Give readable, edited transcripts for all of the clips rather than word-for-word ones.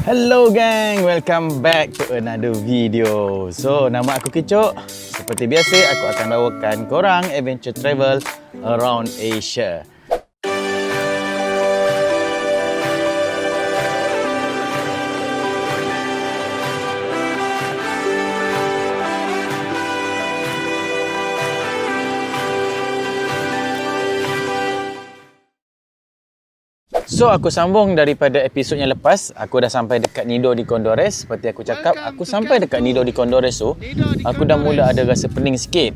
Hello gang, welcome back to another video. So, nama aku Kicok. Seperti biasa, aku akan bawakan korang adventure travel around Asia. So, aku sambung daripada episod yang lepas. Aku dah sampai dekat Nido di Condores. Seperti aku cakap, aku sampai dekat Nido di Condores tu, aku dah mula ada rasa pening sikit.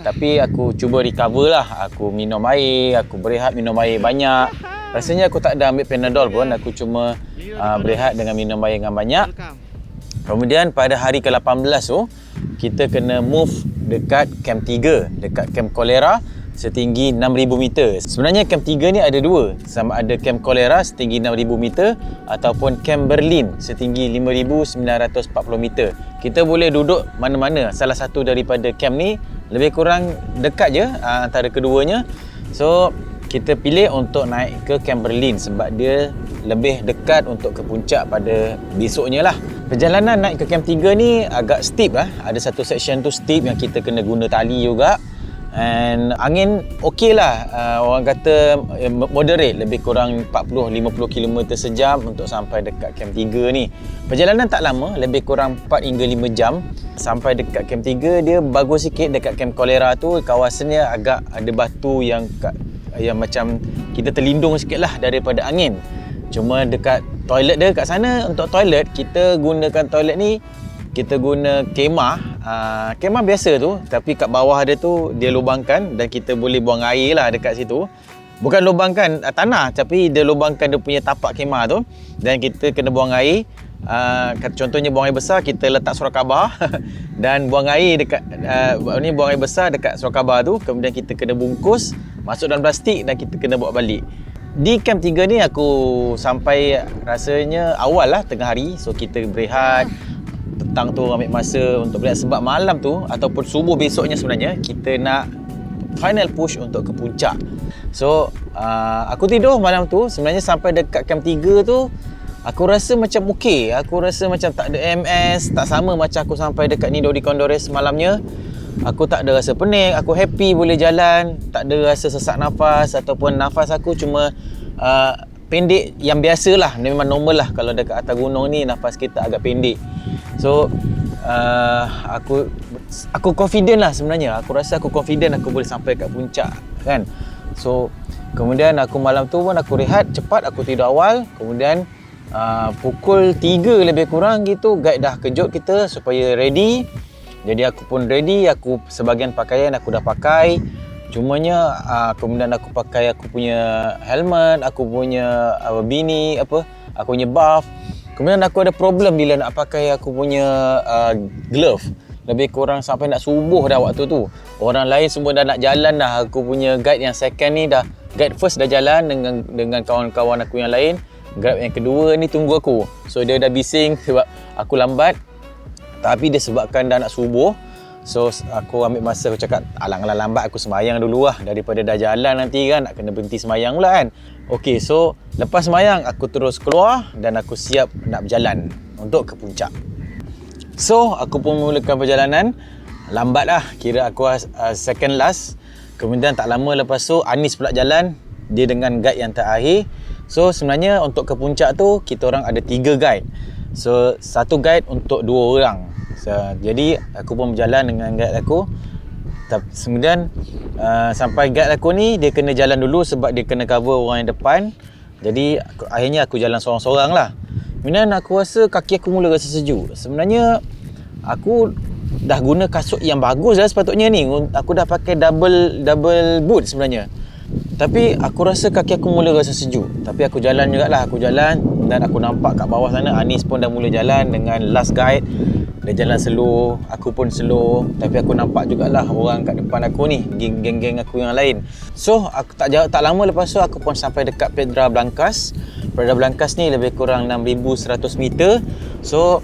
Tapi aku cuba recover lah. Aku minum air, aku berehat minum air banyak. Rasanya aku tak ada ambil Panadol pun. Aku cuma berehat dengan minum air yang banyak. Kemudian pada hari ke-18 tu, kita kena move dekat Camp 3, dekat Camp Cholera setinggi 6,000 meter. Sebenarnya Camp 3 ni ada dua, sama ada Camp Cholera setinggi 6,000 meter ataupun Camp Berlin setinggi 5,940 meter. Kita boleh duduk mana-mana salah satu daripada camp ni, lebih kurang dekat je antara keduanya. So kita pilih untuk naik ke Camp Berlin sebab dia lebih dekat untuk ke puncak pada besoknya lah. Perjalanan naik ke Camp 3 ni agak steep lah. Ada satu section tu steep yang kita kena guna tali juga. And angin okey lah, orang kata moderate, lebih kurang 40-50 km sejam untuk sampai dekat Camp 3 ni. Perjalanan tak lama, lebih kurang 4 hingga 5 jam sampai dekat Camp 3. Dia bagus sikit dekat Camp Cholera tu, kawasannya agak ada batu yang macam kita terlindung sikit lah daripada angin. Cuma dekat toilet dia kat sana, untuk toilet kita gunakan toilet ni, kita guna kemah biasa tu, tapi kat bawah dia tu dia lubangkan dan kita boleh buang air lah dekat situ. Bukan lubangkan tanah, tapi dia lubangkan dia punya tapak kemah tu dan kita kena buang air. Contohnya buang air besar, kita letak surat khabar dan buang air dekat buang air besar dekat surat khabar tu, kemudian kita kena bungkus masuk dalam plastik dan kita kena bawa balik. Di Camp 3 ni aku sampai rasanya awal lah tengah hari, so kita berehat. Petang tu ambil masa untuk berehat sebab malam tu ataupun subuh besoknya sebenarnya kita nak final push untuk ke puncak. So aku tidur malam tu. Sebenarnya sampai dekat Camp 3 tu aku rasa macam okey. Aku rasa macam tak ada MS, tak sama macam aku sampai dekat Nido di Condores malamnya. Aku tak ada rasa pening, aku happy boleh jalan, tak ada rasa sesak nafas ataupun nafas aku cuma pendek yang biasa lah, memang normal lah. Kalau dekat atas gunung ni nafas kita agak pendek. So aku confident lah sebenarnya. Aku rasa aku confident aku boleh sampai kat puncak kan. So kemudian aku malam tu pun aku rehat cepat, aku tidur awal. Kemudian pukul 3 lebih kurang gitu guide dah kejut kita supaya ready. Jadi aku pun ready, aku sebahagian pakaian aku dah pakai. Cumanya kemudian aku pakai aku punya helmet, aku punya beanie, aku punya buff. Kemudian aku ada problem bila nak pakai aku punya glove. Lebih kurang sampai nak subuh dah waktu tu. Orang lain semua dah nak jalan dah. Aku punya guide yang second ni dah, guide first dah jalan dengan kawan-kawan aku yang lain. Guide yang kedua ni tunggu aku. So dia dah bising sebab aku lambat. Tapi dia sebabkan dah nak subuh. So aku ambil masa, aku cakap alang-alang lambat aku sembahyang dulu lah, daripada dah jalan nanti kan nak kena berhenti sembahyang pula kan. Okey, so lepas sembahyang aku terus keluar dan aku siap nak berjalan untuk ke puncak. So aku pun mulakan perjalanan. Lambat lah, kira aku second last. Kemudian tak lama lepas tu Anis pula jalan, dia dengan guide yang terakhir. So sebenarnya untuk ke puncak tu kita orang ada 3 guide. So satu guide untuk 2 orang. Jadi aku pun berjalan dengan guide aku. Kemudian sampai guide aku ni dia kena jalan dulu sebab dia kena cover orang yang depan. Jadi akhirnya aku jalan sorang-sorang lah. Kemudian aku rasa kaki aku mula rasa sejuk. Sebenarnya aku dah guna kasut yang bagus dah sepatutnya ni. Aku dah pakai double boot sebenarnya. Tapi aku rasa kaki aku mula rasa sejuk. Tapi aku jalan jugalah, aku jalan dan aku nampak kat bawah sana Anis pun dah mula jalan dengan last guide. Dia jalan slow, aku pun slow. Tapi aku nampak jugalah orang kat depan aku ni, geng-geng aku yang lain. So aku tak lama lepas tu aku pun sampai dekat Pedra Blancas. Pedra Blancas ni lebih kurang 6,100 meter. So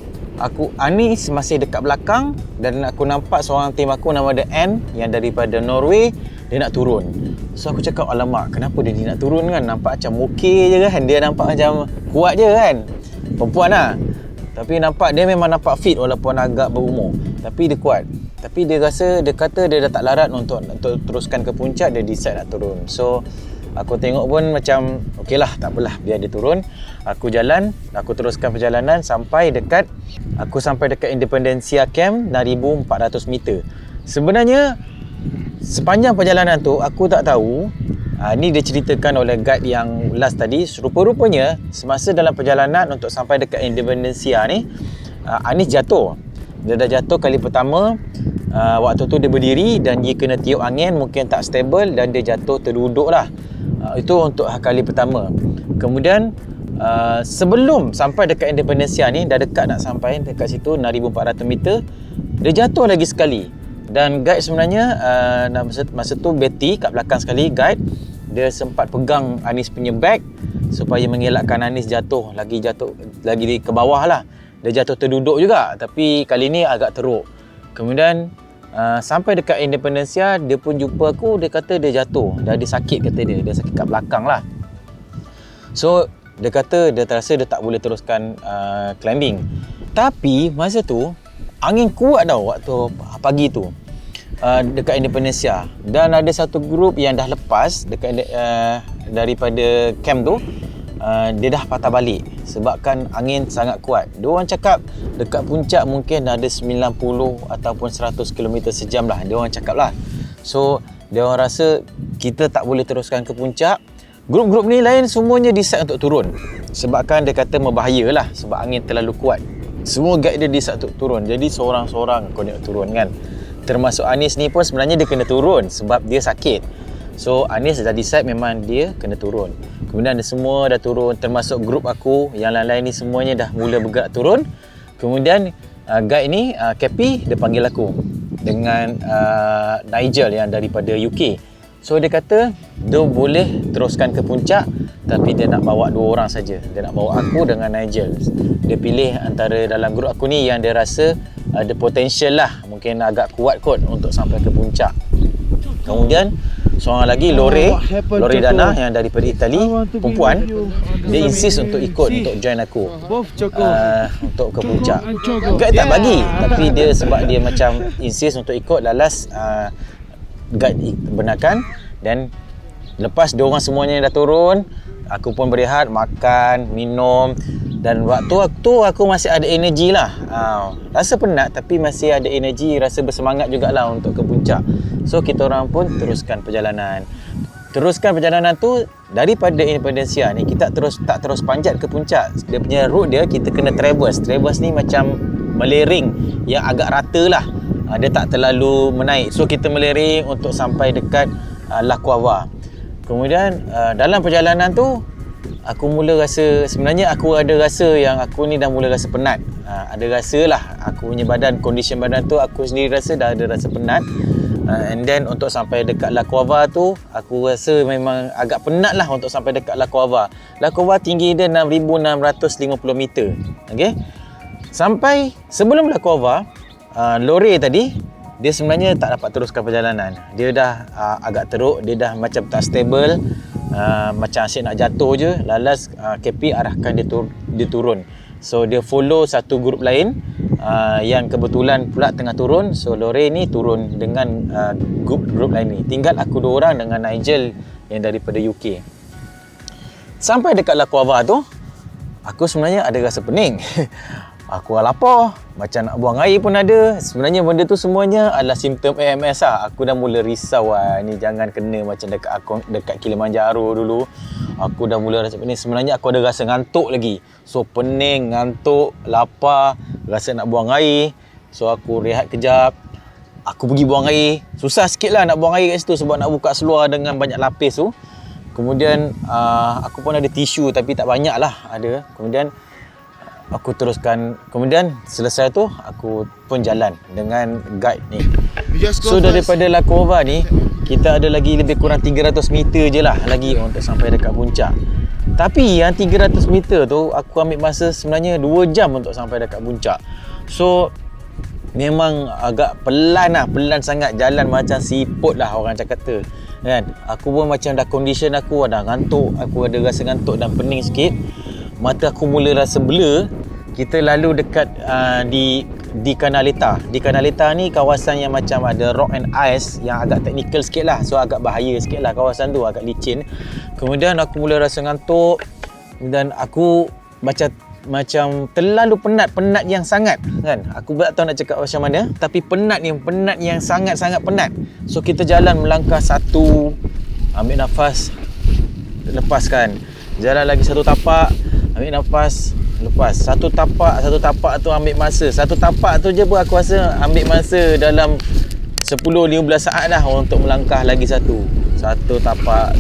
Anis masih dekat belakang dan aku nampak seorang tim aku nama dia Anne yang daripada Norway, dia nak turun. So aku cakap, alamak, kenapa dia nak turun kan? Nampak macam okey je kan, dia nampak macam kuat je kan. perempuan lah. Tapi dia memang nampak fit walaupun agak berumur. Tapi dia kuat. Tapi dia kata dia dah tak larat untuk teruskan ke puncak. Dia decide nak turun. So aku tengok pun macam okey lah, tak apalah, biar dia turun. Aku jalan, aku teruskan perjalanan sampai dekat Independencia Camp 6,400 meter. Sebenarnya sepanjang perjalanan tu aku tak tahu, ni dia ceritakan oleh guide yang last tadi, rupa-rupanya semasa dalam perjalanan untuk sampai dekat Independencia ni, Anis jatuh. Dia dah jatuh kali pertama. Waktu tu dia berdiri dan dia kena tiup angin, mungkin tak stable dan dia jatuh terduduk lah. Itu untuk kali pertama. Kemudian sebelum sampai dekat Independencia ni, dah dekat nak sampai dekat situ 6,400 meter, dia jatuh lagi sekali. Dan guide sebenarnya masa tu Betty kat belakang sekali, guide dia sempat pegang Anis punya bag supaya mengelakkan Anis jatuh lagi ke bawah lah. Dia jatuh terduduk juga, tapi kali ni agak teruk. Kemudian sampai dekat Independencia, dia pun jumpa aku. Dia kata dia jatuh, dia sakit, kata dia sakit kat belakang lah. So dia kata dia terasa dia tak boleh teruskan climbing. Tapi masa tu angin kuat tau waktu pagi tu dekat Independencia. Dan ada satu grup yang dah lepas dekat daripada camp tu. Dia dah patah balik sebabkan angin sangat kuat. Diorang cakap dekat puncak mungkin ada 90 ataupun 100 km sejam lah, diorang cakap lah. So diorang rasa kita tak boleh teruskan ke puncak. Grup-grup ni lain semuanya decide untuk turun sebabkan dia kata membahaya lah sebab angin terlalu kuat. Semua guide dia decide untuk turun. Jadi seorang-seorang kau nak turun kan. Termasuk Anis ni pun sebenarnya dia kena turun sebab dia sakit. So Anis dah decide memang dia kena turun. Kemudian semua dah turun, termasuk grup aku. Yang lain-lain ni semuanya dah mula bergerak turun. Kemudian guide ni, Cappy, dia panggil aku dengan Nigel yang daripada UK. So dia kata dia boleh teruskan ke puncak, tapi dia nak bawa 2 orang saja. Dia nak bawa aku dengan Nigel. Dia pilih antara dalam grup aku ni yang dia rasa ada potential lah, mungkin agak kuat kot untuk sampai ke puncak. Kemudian seorang lagi, Lore Dana yang daripada Itali, perempuan. Dia insist untuk ikut, untuk join aku untuk ke puncak. Guide tak bagi, tapi dia sebab dia macam insist untuk ikut, lalas guide benarkan. Dan lepas diorang semuanya dah turun, aku pun berehat, makan, minum. Dan waktu aku masih ada energi lah. Rasa penat tapi masih ada energi, rasa bersemangat jugalah untuk ke puncak. So kita orang pun teruskan perjalanan. Teruskan perjalanan tu daripada Independencia ni, kita tak terus panjat ke puncak. Dia punya route dia, kita kena traverse. Traverse ni macam melering yang agak rata lah. Dia tak terlalu menaik. So kita melering untuk sampai dekat La Cuava. Kemudian dalam perjalanan tu aku mula rasa, sebenarnya aku ada rasa yang aku ni dah mula rasa penat. Ada rasa lah aku punya badan, condition badan tu aku sendiri rasa dah ada rasa penat. And then untuk sampai dekat La Cuava tu, aku rasa memang agak penat lah untuk sampai dekat La Cuava. La Cuava tinggi dia 6,650 meter. Okay? Sampai sebelum La Cuava, Lore tadi, dia sebenarnya tak dapat teruskan perjalanan. Dia dah agak teruk, dia dah macam tak stable. Macam asyik nak jatuh je. Lalas KP arahkan dia turun. So dia follow satu grup lain yang kebetulan pula tengah turun. So Lore ni turun dengan grup lain ni. Tinggal aku 2 orang dengan Nigel yang daripada UK. Sampai dekat La Cuava tu, aku sebenarnya ada rasa pening. Aku lapar, macam nak buang air pun ada. Sebenarnya benda tu semuanya adalah simptom AMS lah. Aku dah mula risau lah, ni jangan kena macam dekat Kilimanjaro dulu. Aku dah mula rasa pening. Sebenarnya aku ada rasa ngantuk lagi. So pening, ngantuk, lapar, rasa nak buang air. So aku rehat kejap. Aku pergi buang air. Susah sikit lah nak buang air kat situ sebab nak buka seluar dengan banyak lapis tu. Kemudian aku pun ada tisu tapi tak banyak lah ada. Kemudian aku teruskan. Kemudian selesai tu aku pun jalan dengan guide ni. So daripada La Cuava ni kita ada lagi lebih kurang 300 meter je lah lagi untuk sampai dekat puncak. Tapi yang 300 meter tu aku ambil masa sebenarnya 2 jam untuk sampai dekat puncak. So memang agak pelan lah, pelan sangat, jalan macam siput lah orang cakap kata kan. Aku pun macam dah condition aku dah ngantuk, aku ada rasa ngantuk dan pening sikit. mata aku mula rasa blur, kita lalu dekat di Kanaleta. Di Kanaleta ni kawasan yang macam ada rock and ice yang agak technical sikit lah. So agak bahaya sikit lah kawasan tu, agak licin. Kemudian aku mula rasa ngantuk dan aku macam terlalu penat yang sangat kan. Aku tak tahu nak cakap macam mana, tapi penat yang sangat-sangat penat. So kita jalan melangkah satu, ambil nafas, lepaskan. Jalan lagi satu tapak, ambil nafas, lepas. Satu tapak tu ambil masa. Satu tapak tu je pun aku rasa ambil masa dalam 10-15 saat dah untuk melangkah lagi satu. Satu tapak.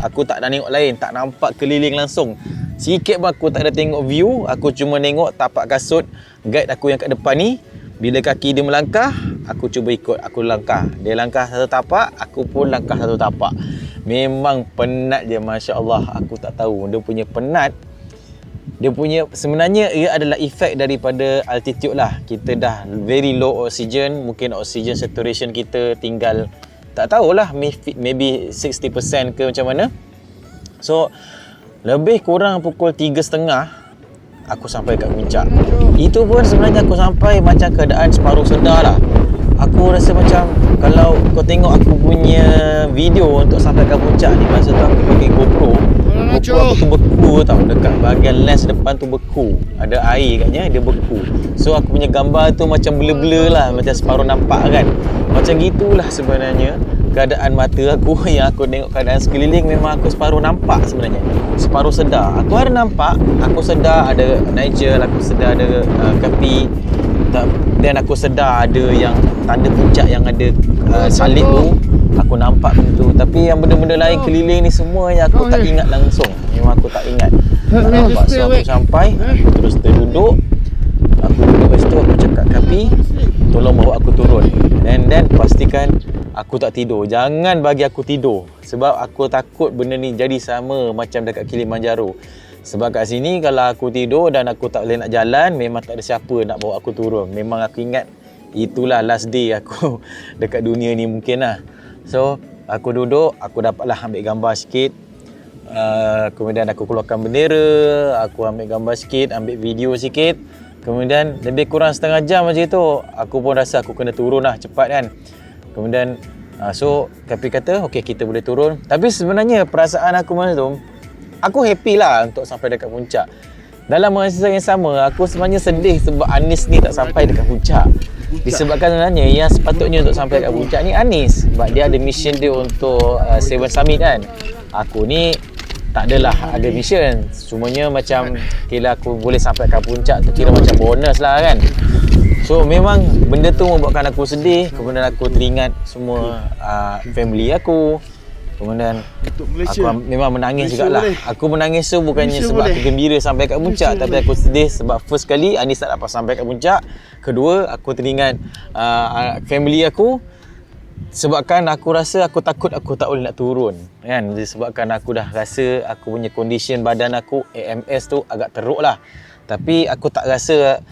Aku tak ada tengok lain, tak nampak keliling langsung. Sikit pun aku tak ada tengok view. Aku cuma tengok tapak kasut guide aku yang kat depan ni. Bila kaki dia melangkah, aku cuba ikut. Aku langkah. Dia langkah satu tapak, aku pun langkah satu tapak. Memang penat je, Masya Allah. Aku tak tahu dia punya penat. Dia punya sebenarnya ia adalah efek daripada altitude lah. Kita dah very low oxygen. Mungkin oxygen saturation kita tinggal, tak tahulah, maybe 60% ke macam mana. So lebih kurang pukul 3.30 aku sampai kat puncak. Itu pun sebenarnya aku sampai macam keadaan separuh sedar lah. Aku rasa macam, kalau kau tengok aku punya video untuk sampai ke puncak ni, masa tu aku pakai GoPro aku tu beku tau. Dekat bahagian lens depan tu beku, ada air katnya, dia beku. So aku punya gambar tu macam blur-blur lah, macam separuh nampak kan. Macam gitulah sebenarnya keadaan mata aku. Yang aku tengok keadaan sekeliling, memang aku separuh nampak sebenarnya, separuh sedar. Aku ada nampak, aku sedar ada Nigel, aku sedar ada Kapi, dan aku sedar ada yang tanda puncak yang ada salib tu. Aku nampak tu. Tapi yang benda-benda lain keliling ni semua yang aku tak ingat langsung. Memang aku tak ingat. Nampak. So aku sampai, aku terus terduduk. Aku duduk kat situ, aku cakap Kapi, tolong bawa aku turun. And then pastikan aku tak tidur. Jangan bagi aku tidur. Sebab aku takut benda ni jadi sama macam dekat Kilimanjaro. Sebab kat sini kalau aku tidur dan aku tak boleh nak jalan, memang tak ada siapa nak bawa aku turun. Memang aku ingat itulah last day aku dekat dunia ni mungkin lah. So aku duduk, aku dapatlah ambil gambar sikit. Kemudian aku keluarkan bendera, aku ambil gambar sikit, ambil video sikit. Kemudian lebih kurang setengah jam macam tu, aku pun rasa aku kena turun lah cepat kan. Kemudian so Kapi kata okey, kita boleh turun. Tapi sebenarnya perasaan aku masa tu, aku happy lah untuk sampai dekat puncak. Dalam masa yang sama, aku sebenarnya sedih sebab Anis ni tak sampai dekat puncak. Disebabkan sebenarnya yang sepatutnya untuk sampai dekat puncak ni Anis, sebab dia ada mission dia untuk Seven Summit kan. Aku ni tak adalah ada mission. Cumanya macam kira aku boleh sampai ke puncak tu kira macam bonus lah kan. So memang benda tu membuatkan aku sedih. Kemudian aku teringat semua family aku. Kemudian aku memang menangis jugalah. Aku menangis tu bukannya sebab aku gembira sampai kat puncak, tapi aku sedih sebab first kali Anis tak dapat sampai kat puncak. Kedua, aku teringat family aku. Sebabkan aku rasa aku takut aku tak boleh nak turun kan. Disebabkan aku dah rasa aku punya condition badan aku, AMS tu agak teruk lah. Tapi aku tak rasa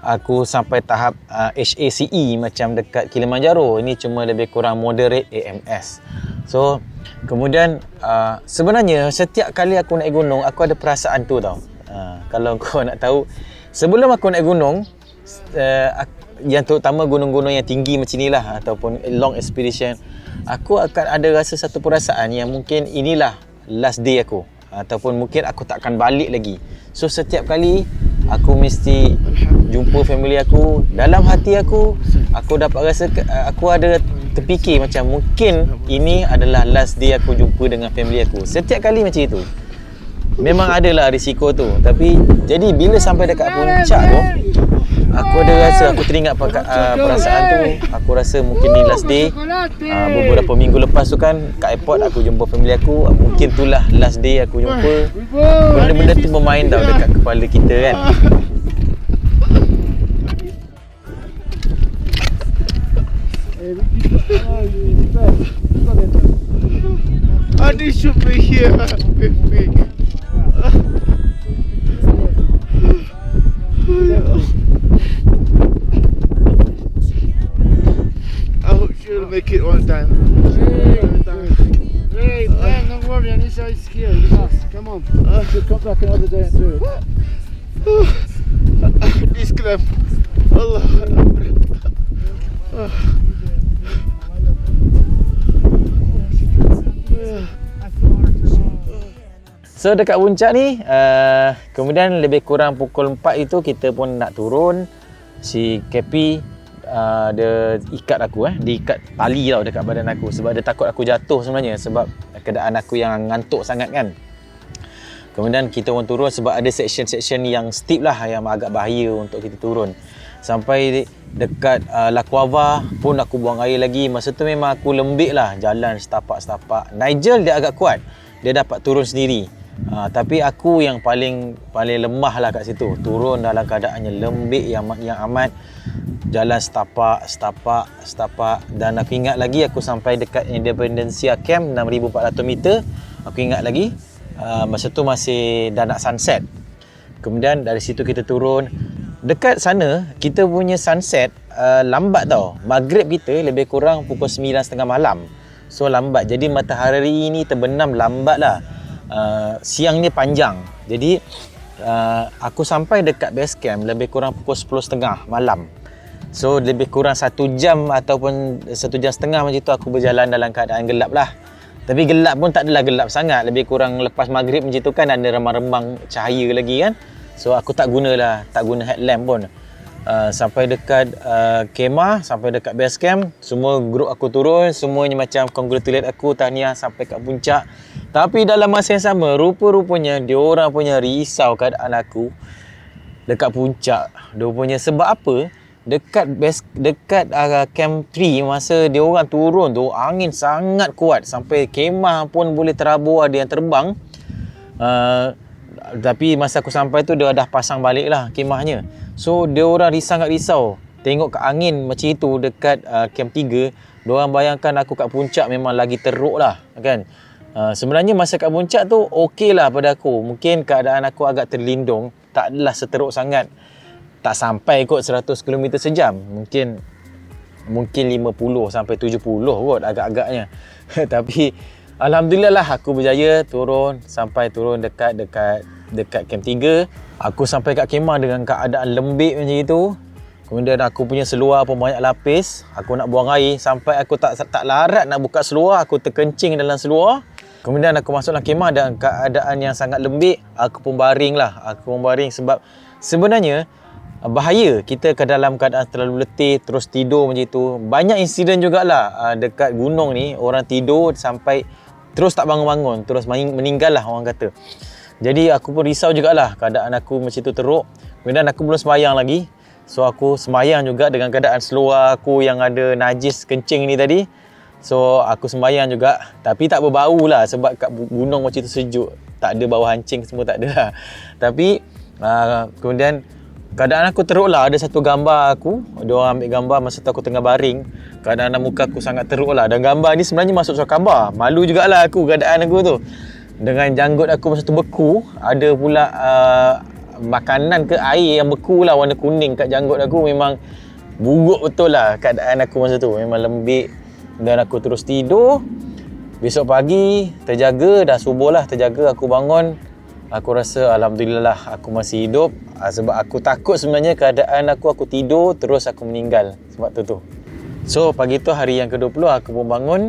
aku sampai tahap HACE macam dekat Kilimanjaro. Ini cuma lebih kurang moderate AMS. So kemudian sebenarnya setiap kali aku naik gunung, aku ada perasaan tu tau. Kalau kau nak tahu, sebelum aku naik gunung, yang terutama gunung-gunung yang tinggi macam inilah, ataupun long expedition, aku akan ada rasa satu perasaan yang mungkin inilah last day aku, ataupun mungkin aku tak akan balik lagi. So setiap kali aku mesti jumpa family aku, dalam hati aku dapat rasa aku ada terfikir macam mungkin ini adalah last day aku jumpa dengan family aku. Setiap kali macam itu. Memang adalah risiko tu. Tapi jadi bila sampai dekat puncak tu, aku ada rasa, aku teringat perasaan tu. Aku rasa mungkin ni last day. Beberapa minggu lepas tu kan kat airport aku jumpa family aku. Mungkin itulah last day aku jumpa. Benda-benda tu bermain tau dekat kepala kita kan. Adi should be here with me. I hope she'll make it one time. Hey, man, don't worry, Anisha is here with us. Come on. Just come back another day and do it. This cramp. Allah. So dekat puncak ni, kemudian lebih kurang pukul 4 itu kita pun nak turun. Si Kepi dia ikat aku, dia ikat tali tau dekat badan aku sebab dia takut aku jatuh sebenarnya sebab keadaan aku yang ngantuk sangat kan. Kemudian kita pun turun sebab ada section-section yang steep lah yang agak bahaya untuk kita turun. Sampai dekat Lakwava pun aku buang air lagi. Masa tu memang aku lembik lah jalan setapak-setapak. Nigel dia agak kuat, dia dapat turun sendiri. Tapi aku yang paling lemah lah kat situ. Turun dalam keadaannya lembik yang amat. Jalan setapak. Dan aku ingat lagi aku sampai dekat Independencia Camp 6,400 meter. Aku ingat lagi masa tu masih dah nak sunset. Kemudian dari situ kita turun. Dekat sana kita punya sunset lambat tau. Maghrib kita lebih kurang pukul 9.30 malam. So lambat. Jadi matahari ni terbenam lambat lah. Siangnya panjang. Jadi aku sampai dekat base camp lebih kurang pukul 10.30 malam. So lebih kurang 1 jam ataupun 1 jam setengah macam tu aku berjalan dalam keadaan gelap lah. Tapi gelap pun tak adalah gelap sangat. Lebih kurang lepas maghrib macam tu kan ada remang-remang cahaya lagi kan. So aku tak guna headlamp pun. Sampai dekat kemah, sampai dekat base camp, semua grup aku turun, semuanya macam congratulate aku, tahniah sampai kat puncak. Tapi dalam masa yang sama, rupa-rupanya diorang punya risau keadaan aku dekat puncak. Diorang sebab apa? Dekat camp 3 masa diorang turun tu angin sangat kuat sampai kemah pun boleh terabur, ada yang terbang. Tapi masa aku sampai tu dia dah pasang balik lah kemahnya. So dia orang sangat risau tengok ke angin macam itu dekat camp 3. Diorang bayangkan aku kat puncak memang lagi teruk lah kan. Sebenarnya masa kat puncak tu okey lah pada aku. Mungkin keadaan aku agak terlindung, tak adalah seteruk sangat. Tak sampai kot 100 km sejam. Mungkin 50 sampai 70 kot agak-agaknya. Tapi alhamdulillah lah aku berjaya turun dekat camp 3. Aku sampai kat kemah dengan keadaan lembik macam itu. Kemudian aku punya seluar pun banyak lapis. Aku nak buang air sampai aku tak larat nak buka seluar, aku terkencing dalam seluar. Kemudian aku masuk dalam kemah dalam keadaan yang sangat lembik. Aku pun baring sebab sebenarnya bahaya kita ke dalam keadaan terlalu letih terus tidur macam itu. Banyak insiden jugalah dekat gunung ni, orang tidur sampai terus tak bangun-bangun, terus meninggal lah orang kata. Jadi aku pun risau jugalah keadaan aku macam tu teruk. Kemudian aku belum sembahyang lagi. So aku sembahyang juga dengan keadaan seluar aku yang ada najis kencing ni tadi. So aku sembahyang juga, tapi tak berbau lah sebab kat gunung macam tu sejuk. Tak ada bau hancing, semua tak ada lah. Tapi kemudian keadaan aku teruk lah. Ada satu gambar aku, dia orang ambil gambar masa tu aku tengah baring. Keadaan muka aku sangat teruk lah. Dan gambar ni sebenarnya masuk surat khabar. Malu jugalah aku keadaan aku tu. Dengan janggut aku masa tu beku. Ada pula makanan ke air yang beku lah warna kuning kat janggut aku. Memang buruk betul lah keadaan aku masa tu. Memang lembik. Dan aku terus tidur. Besok pagi terjaga, dah subuh lah terjaga, aku bangun. Aku rasa alhamdulillah lah aku masih hidup. Sebab aku takut sebenarnya keadaan aku tidur terus aku meninggal. Sebab tu. So pagi tu hari yang ke-20 aku pun bangun.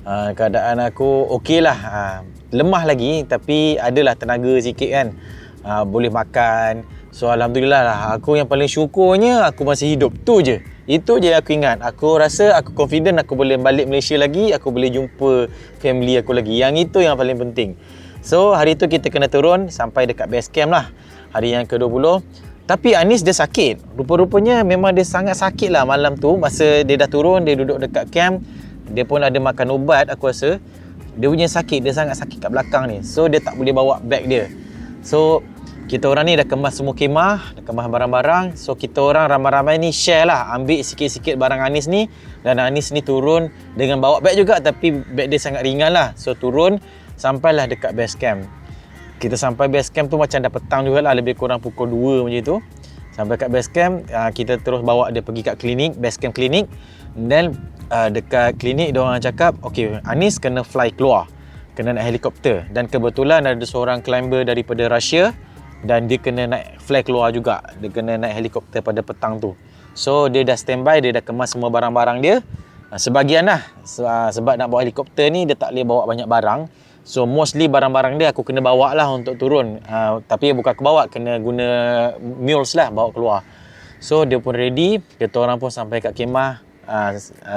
Keadaan aku okey lah. Lemah lagi tapi adalah tenaga sikit kan. Boleh makan. So alhamdulillah lah. Aku yang paling syukurnya aku masih hidup. Tu je. Itu je aku ingat. Aku rasa aku confident aku boleh balik Malaysia lagi. Aku boleh jumpa family aku lagi. Yang itu yang paling penting. So hari tu kita kena turun sampai dekat base camp lah. Hari yang ke-20. Tapi Anis dia sakit. Rupa-rupanya memang dia sangat sakit lah malam tu. Masa dia dah turun, dia duduk dekat camp. Dia pun ada makan ubat aku rasa. Dia punya sakit, dia sangat sakit kat belakang ni. So dia tak boleh bawa beg dia. So kita orang ni dah kemas semua kemah, dah kemas barang-barang. So kita orang ramai-ramai ni share lah, ambil sikit-sikit barang Anis ni. Dan Anis ni turun dengan bawa beg juga, tapi beg dia sangat ringan lah. So turun, sampailah dekat base camp. Kita sampai base camp tu macam dah petang juga lah, lebih kurang pukul 2 macam tu. Sampai kat base camp, kita terus bawa dia pergi kat klinik, base camp klinik. Dan dekat klinik dia orang cakap, okay, Anis kena fly keluar. kena naik helikopter. Dan kebetulan ada seorang climber daripada Russia dan dia kena naik fly keluar juga. Dia kena naik helikopter pada petang tu. So dia dah standby, dia dah kemas semua barang-barang dia. Sebahagian lah, sebab nak bawa helikopter ni dia tak boleh bawa banyak barang. So mostly barang-barang dia aku kena bawa lah untuk turun. Tapi bukan aku bawa, kena guna mules lah bawa keluar. So dia pun ready, kita orang pun sampai kat kemah,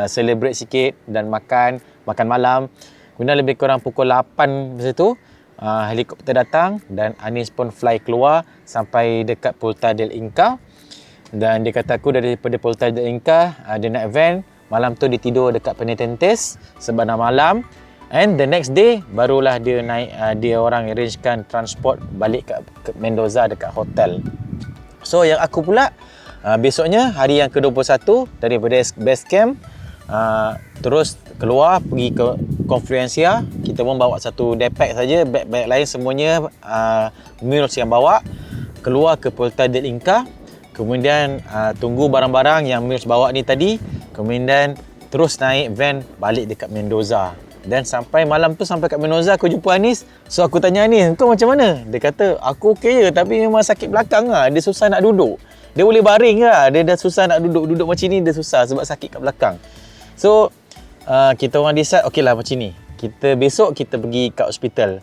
celebrate sikit dan makan malam. Kemudian lebih kurang pukul 8 masa tu, helikopter datang dan Anis pun fly keluar sampai dekat Puerto del Inca. Dan dia kata aku daripada Puerto del Inca, dia naik van. Malam tu dia tidur dekat Penitentes sebab dah malam. And the next day barulah dia naik, dia orang arrangekan transport balik ke Mendoza dekat hotel. So yang aku pula, besoknya hari yang ke-21 daripada base camp, terus keluar pergi ke Conferencia. Kita pun bawa satu daypack saja, bag-bag lain semuanya mules yang bawa keluar ke Puerto del Inca. Kemudian tunggu barang-barang yang mules bawa ni tadi, kemudian terus naik van balik dekat Mendoza. Dan sampai malam tu, sampai kat Mendoza aku jumpa Anis. So aku tanya Anis, kau macam mana? Dia kata aku okey je, tapi memang sakit belakang lah. Dia susah nak duduk. Dia boleh baring lah, dia dah susah nak duduk. Duduk macam ni dia susah sebab sakit kat belakang. So kita orang decide, okey lah macam ni, kita besok kita pergi kat hospital.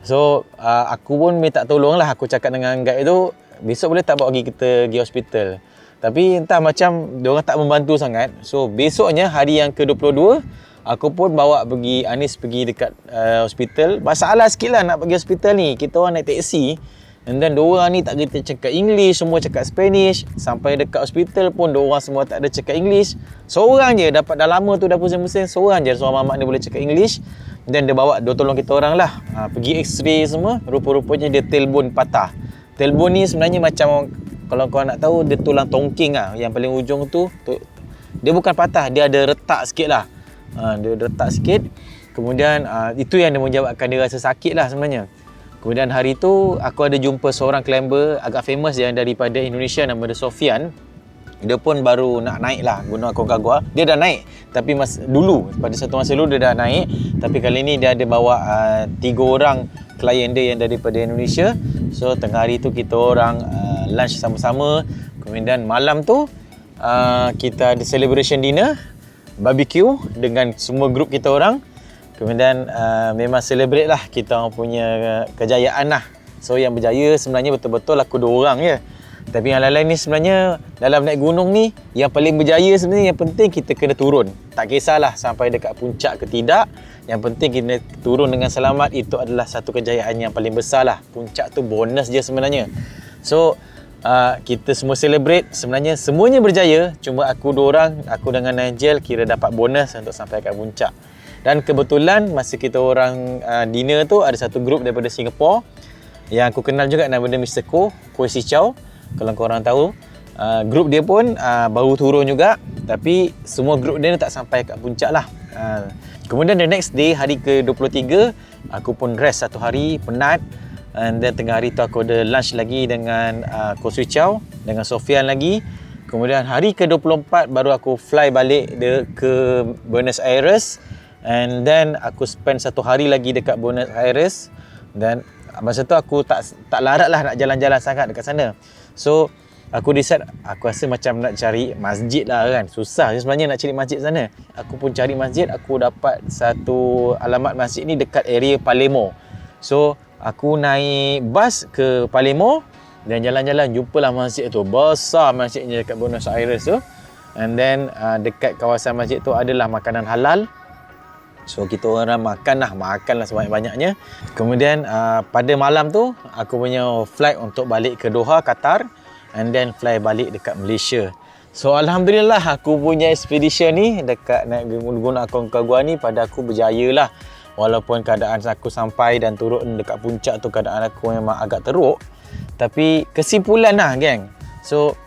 So aku pun minta tolong lah. Aku cakap dengan guide tu, besok boleh tak bawa kita pergi hospital. Tapi entah macam diorang tak membantu sangat. So besoknya hari yang ke-22, aku pun bawa pergi Anis pergi dekat hospital. Masalah sikit lah nak pergi hospital ni. Kita orang naik taksi, and then diorang ni tak kita cakap English, semua cakap Spanish. Sampai dekat hospital pun diorang semua tak ada cakap English. Seorang je dapat, dah lama tu dah pusing-pusing, seorang je seorang mamak ni boleh cakap English. Dan dia bawa, dia tolong kita orang lah, pergi x-ray semua. Rupa-rupanya dia tailbone patah. Tailbone ni sebenarnya macam, kalau kau nak tahu, dia tulang tongking lah. Yang paling ujung tu dia bukan patah, dia ada retak sikit lah. Dia retak sikit. Kemudian itu yang dia menyebabkan dia rasa sakit lah sebenarnya. Kemudian hari tu aku ada jumpa seorang climber agak famous yang daripada Indonesia, nama dia Sofian. Dia pun baru nak naik lah Gunung Aconcagua. Dia dah naik, tapi dulu pada satu masa dulu dia dah naik. Tapi kali ni dia ada bawa 3 orang klien dia yang daripada Indonesia. So tengah hari tu kita orang lunch sama-sama. Kemudian malam tu kita ada celebration dinner, barbecue dengan semua grup kita orang. Kemudian memang celebrate lah kita orang punya kejayaan lah. So yang berjaya sebenarnya betul-betul aku 2 orang je. Tapi yang lain-lain ni sebenarnya dalam naik gunung ni, yang paling berjaya sebenarnya, yang penting kita kena turun. Tak kisahlah sampai dekat puncak ke tidak, yang penting kita turun dengan selamat. Itu adalah satu kejayaan yang paling besar lah. Puncak tu bonus je sebenarnya. So kita semua celebrate. Sebenarnya semuanya berjaya, cuma aku 2 orang, aku dengan Nigel kira dapat bonus untuk sampai kat puncak. Dan kebetulan masa kita orang dinner tu, ada satu grup daripada Singapore yang aku kenal juga, nama dia Mr. Koh Si Chow. Kalau korang tahu, grup dia pun baru turun juga, tapi semua grup dia tak sampai kat puncak lah. Kemudian the next day, hari ke-23, aku pun rest 1 hari, penat. And then tengah hari tu aku ada lunch lagi dengan Koh Si Chow, dengan Sofian lagi. Kemudian hari ke-24 baru aku fly balik ke Buenos Aires. And then aku spend 1 hari lagi dekat Buenos Aires. Dan masa tu aku tak larat lah nak jalan-jalan sangat dekat sana. So aku decide, aku rasa macam nak cari masjid lah kan. Susah sebenarnya nak cari masjid sana. Aku pun cari masjid, aku dapat satu alamat masjid ni dekat area Palermo. So aku naik bas ke Palermo dan jalan-jalan jumpalah masjid tu. Besar masjidnya dekat Buenos Aires tu. And then dekat kawasan masjid tu adalah makanan halal. So kita orang makanlah sebanyak-banyaknya. Kemudian pada malam tu aku punya flight untuk balik ke Doha, Qatar, and then fly balik dekat Malaysia. So alhamdulillah aku punya expedition ni dekat naik Gunung Aconcagua ni pada aku berjaya lah. Walaupun keadaan aku sampai dan turun dekat puncak tu keadaan aku memang agak teruk, tapi kesimpulan lah geng. So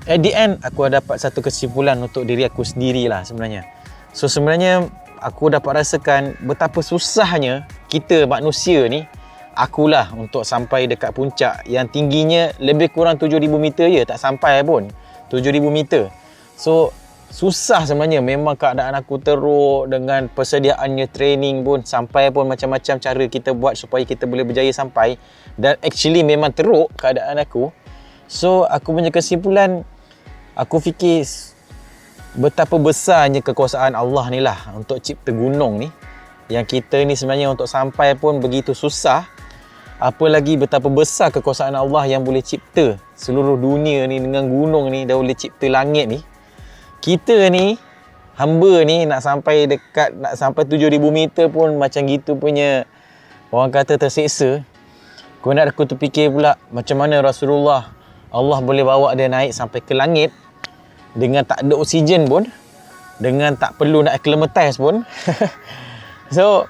at the end aku dapat satu kesimpulan untuk diri aku sendiri lah sebenarnya. So sebenarnya aku dapat rasakan betapa susahnya kita manusia ni, akulah, untuk sampai dekat puncak yang tingginya lebih kurang 7,000 meter je, tak sampai pun 7,000 meter. So susah sebenarnya. Memang keadaan aku teruk dengan persediaannya training pun, sampai pun macam-macam cara kita buat supaya kita boleh berjaya sampai. Dan actually memang teruk keadaan aku. So aku punya kesimpulan, aku fikir betapa besarnya kekuasaan Allah ni lah untuk cipta gunung ni. Yang kita ni sebenarnya untuk sampai pun begitu susah. Apa lagi betapa besar kekuasaan Allah yang boleh cipta seluruh dunia ni dengan gunung ni, dah boleh cipta langit ni. Kita ni, hamba ni nak sampai 7,000 meter pun macam gitu punya, orang kata terseksa. Kau nak aku terfikir pula macam mana Rasulullah, Allah boleh bawa dia naik sampai ke langit dengan tak ada oksigen pun, dengan tak perlu nak acclimatize pun. So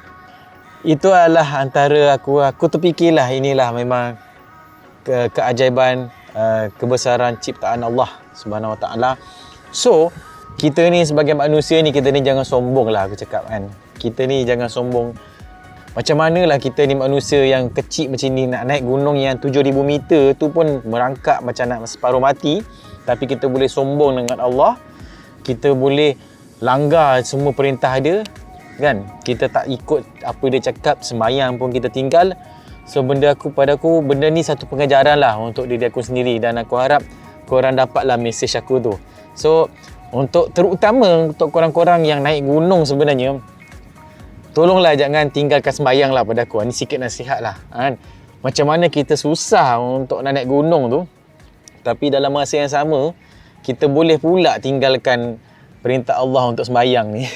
itu adalah antara aku terfikirlah, inilah memang keajaiban, kebesaran ciptaan Allah Subhanahu Wa Taala. So kita ni sebagai manusia ni, kita ni jangan sombong lah, aku cakap kan. Kita ni jangan sombong. Macam manalah kita ni manusia yang kecil macam ni nak naik gunung yang 7,000 meter tu pun merangkak macam nak separuh mati. Tapi kita boleh sombong dengan Allah. Kita boleh langgar semua perintah dia, kan? Kita tak ikut apa dia cakap, sembahyang pun kita tinggal. So pada aku benda ni satu pengajaran lah untuk diri aku sendiri, dan aku harap korang dapatlah mesej aku tu. So terutama untuk korang-korang yang naik gunung sebenarnya, tolonglah jangan tinggalkan sembahyang lah pada aku. Ini sikit nasihat lah, kan? Macam mana kita susah untuk nak naik gunung tu, tapi dalam masa yang sama kita boleh pula tinggalkan perintah Allah untuk sembahyang ni.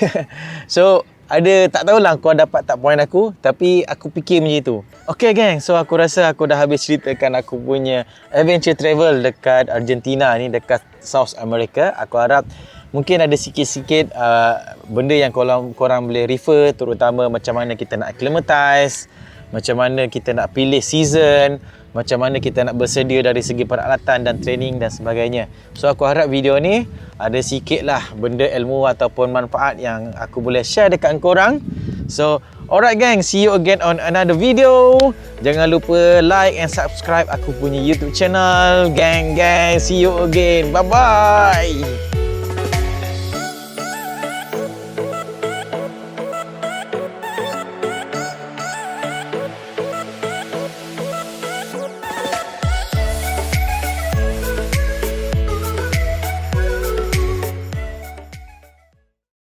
So tak tahulah kau dapat tak poin aku, tapi aku fikir macam itu. Okay gang, so aku rasa aku dah habis ceritakan aku punya adventure travel dekat Argentina ni, dekat South America. Aku harap mungkin ada sikit-sikit benda yang korang boleh refer, terutama macam mana kita nak acclimatize, macam mana kita nak pilih season, macam mana kita nak bersedia dari segi peralatan dan training dan sebagainya. So aku harap video ni ada sikit lah benda ilmu ataupun manfaat yang aku boleh share dekat korang. So alright gang, see you again on another video. Jangan lupa like and subscribe aku punya YouTube channel. Gang, see you again. Bye bye.